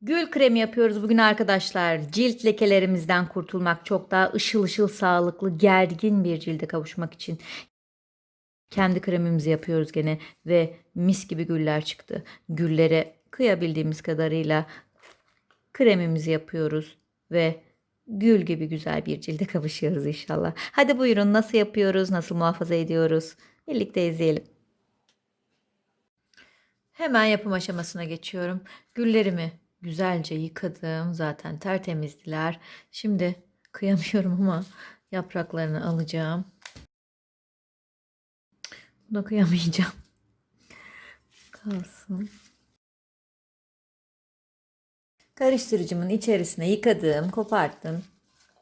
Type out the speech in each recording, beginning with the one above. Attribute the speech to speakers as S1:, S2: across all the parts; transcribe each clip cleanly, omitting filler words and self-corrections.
S1: Gül kremi yapıyoruz bugün arkadaşlar. Cilt lekelerimizden kurtulmak, çok daha ışıl ışıl sağlıklı, gergin bir cilde kavuşmak için kendi kremimizi yapıyoruz gene ve mis gibi güller çıktı. Güllere kıyabildiğimiz kadarıyla kremimizi yapıyoruz ve gül gibi güzel bir cilde kavuşuyoruz inşallah. Hadi buyurun, nasıl yapıyoruz, nasıl muhafaza ediyoruz? Birlikte izleyelim. Hemen yapım aşamasına geçiyorum. Güllerimi güzelce yıkadım. Zaten tertemizdiler. Şimdi kıyamıyorum ama yapraklarını alacağım. Buna kıyamayacağım. Kalsın. Karıştırıcımın içerisine yıkadığım, koparttım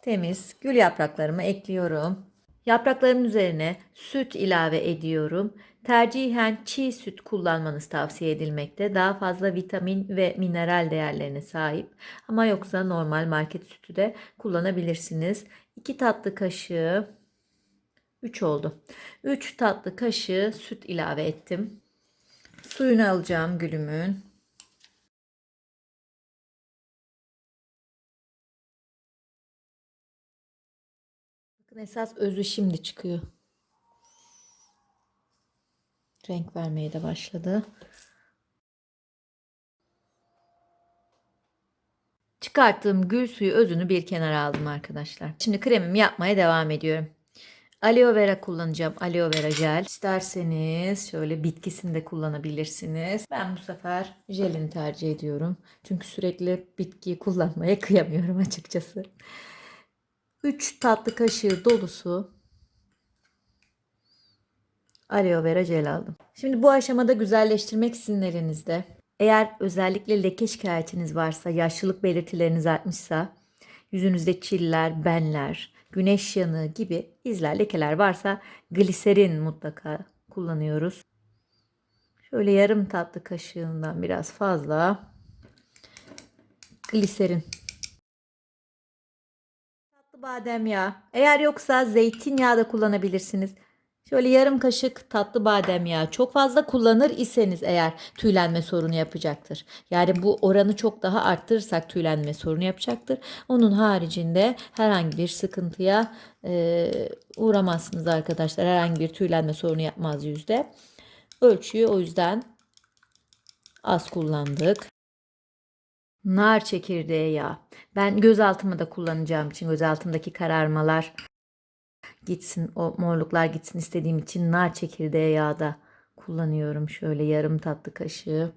S1: temiz gül yapraklarımı ekliyorum. Yaprakların üzerine süt ilave ediyorum. Tercihen çiğ süt kullanmanız tavsiye edilmekte. Daha fazla vitamin ve mineral değerlerine sahip. Ama yoksa normal market sütü de kullanabilirsiniz. 2 tatlı kaşığı 3 oldu. 3 tatlı kaşığı süt ilave ettim. Suyunu alacağım gülümün. Bakın, esas özü şimdi çıkıyor. Renk vermeye de başladı. Çıkarttığım gül suyu özünü bir kenara aldım arkadaşlar. Şimdi kremimi yapmaya devam ediyorum. Aloe vera kullanacağım. Aloe vera jel. İsterseniz şöyle bitkisini de kullanabilirsiniz. Ben bu sefer jelini tercih ediyorum. Çünkü sürekli bitkiyi kullanmaya kıyamıyorum açıkçası. 3 tatlı kaşığı dolusu aloe vera jel aldım. Şimdi bu aşamada güzelleştirmek sizin elinizde. Eğer özellikle leke şikayetiniz varsa, yaşlılık belirtileriniz artmışsa, yüzünüzde çiller, benler, güneş yanığı gibi izler, lekeler varsa gliserin mutlaka kullanıyoruz. Şöyle yarım tatlı kaşığından biraz fazla gliserin. Tatlı badem yağı. Eğer yoksa zeytinyağı da kullanabilirsiniz. Şöyle yarım kaşık tatlı badem yağı. Çok fazla kullanır iseniz eğer tüylenme sorunu yapacaktır. Yani bu oranı çok daha arttırırsak tüylenme sorunu yapacaktır. Onun haricinde herhangi bir sıkıntıya uğramazsınız arkadaşlar. Herhangi bir tüylenme sorunu yapmaz yüzde. Ölçüyü o yüzden az kullandık. Nar çekirdeği yağı. Ben göz altımı da kullanacağım için, göz altımdaki kararmalar gitsin, o morluklar gitsin istediğim için nar çekirdeği yağı da kullanıyorum. Şöyle yarım tatlı kaşığı.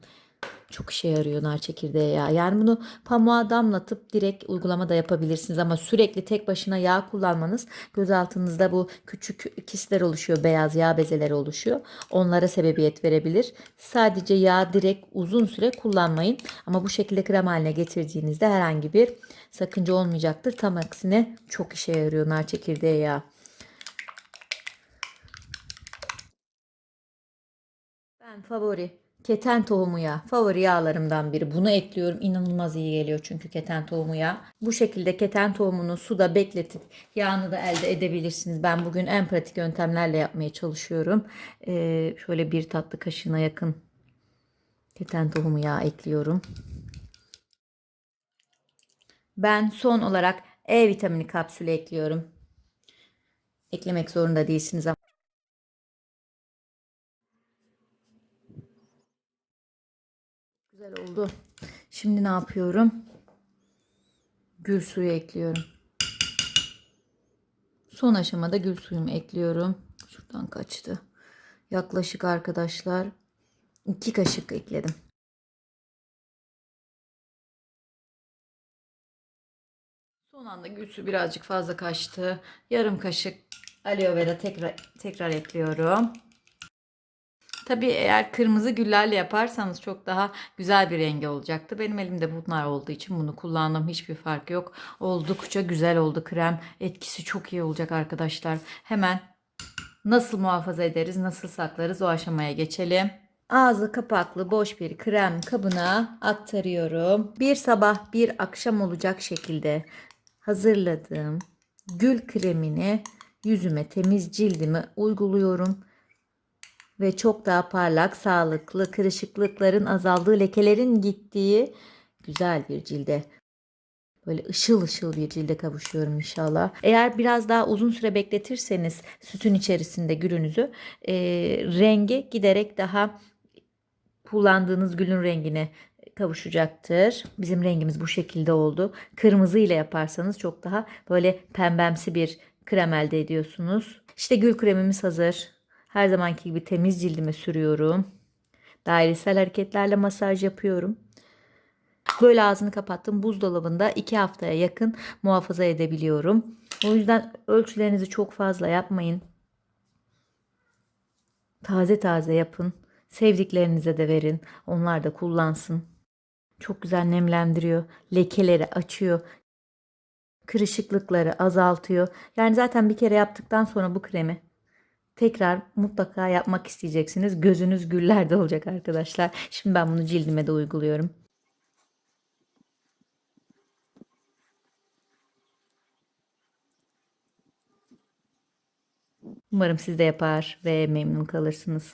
S1: Çok işe yarıyor nar çekirdeği yağı. Yani bunu pamuğa damlatıp direkt uygulama da yapabilirsiniz ama sürekli tek başına yağ kullanmanız, göz altınızda bu küçük kistler oluşuyor, beyaz yağ bezeleri oluşuyor. Onlara sebebiyet verebilir. Sadece yağ direkt uzun süre kullanmayın ama bu şekilde krem haline getirdiğinizde herhangi bir sakınca olmayacaktır. Tam aksine çok işe yarıyor nar çekirdeği yağı. Ben favori keten tohumu yağı. Favori yağlarımdan biri. Bunu ekliyorum. İnanılmaz iyi geliyor çünkü keten tohumu yağı. Bu şekilde keten tohumunu suda bekletip yağını da elde edebilirsiniz. Ben bugün en pratik yöntemlerle yapmaya çalışıyorum. Şöyle bir tatlı kaşığına yakın keten tohumu yağı ekliyorum. Ben son olarak E vitamini kapsülü ekliyorum. Eklemek zorunda değilsiniz ama. Güzel oldu. Şimdi ne yapıyorum? Gül suyu ekliyorum. Son aşamada gül suyumu ekliyorum. Şuradan kaçtı. Yaklaşık arkadaşlar 2 kaşık ekledim. Son anda gül suyu birazcık fazla kaçtı. Yarım kaşık aloe vera tekrar ekliyorum. Tabii eğer kırmızı güllerle yaparsanız çok daha güzel bir rengi olacaktı. Benim elimde bunlar olduğu için bunu kullandım. Hiçbir fark yok. Oldukça güzel oldu krem. Etkisi çok iyi olacak arkadaşlar. Hemen nasıl muhafaza ederiz, nasıl saklarız o aşamaya geçelim. Ağzı kapaklı boş bir krem kabına aktarıyorum. Bir sabah bir akşam olacak şekilde hazırladığım gül kremini yüzüme, temiz cildime uyguluyorum. ve çok daha parlak, sağlıklı, kırışıklıkların azaldığı, lekelerin gittiği güzel bir cilde, böyle ışıl ışıl bir cilde kavuşuyorum inşallah. Eğer biraz daha uzun süre bekletirseniz sütün içerisinde gülünüzü, rengi giderek daha kullandığınız gülün rengine kavuşacaktır. Bizim rengimiz bu şekilde oldu. Kırmızı ile yaparsanız çok daha böyle pembemsi bir krem elde ediyorsunuz. İşte gül kremimiz hazır. Her zamanki gibi temiz cildime sürüyorum. Dairesel hareketlerle masaj yapıyorum. Böyle ağzını kapattım. Buzdolabında 2 haftaya yakın muhafaza edebiliyorum. O yüzden ölçülerinizi çok fazla yapmayın. Taze taze yapın. Sevdiklerinize de verin. Onlar da kullansın. Çok güzel nemlendiriyor. Lekeleri açıyor. Kırışıklıkları azaltıyor. Yani zaten bir kere yaptıktan sonra bu kremi tekrar mutlaka yapmak isteyeceksiniz. Gözünüz güllerde olacak arkadaşlar. Şimdi ben bunu cildime de uyguluyorum. Umarım siz de yapar ve memnun kalırsınız.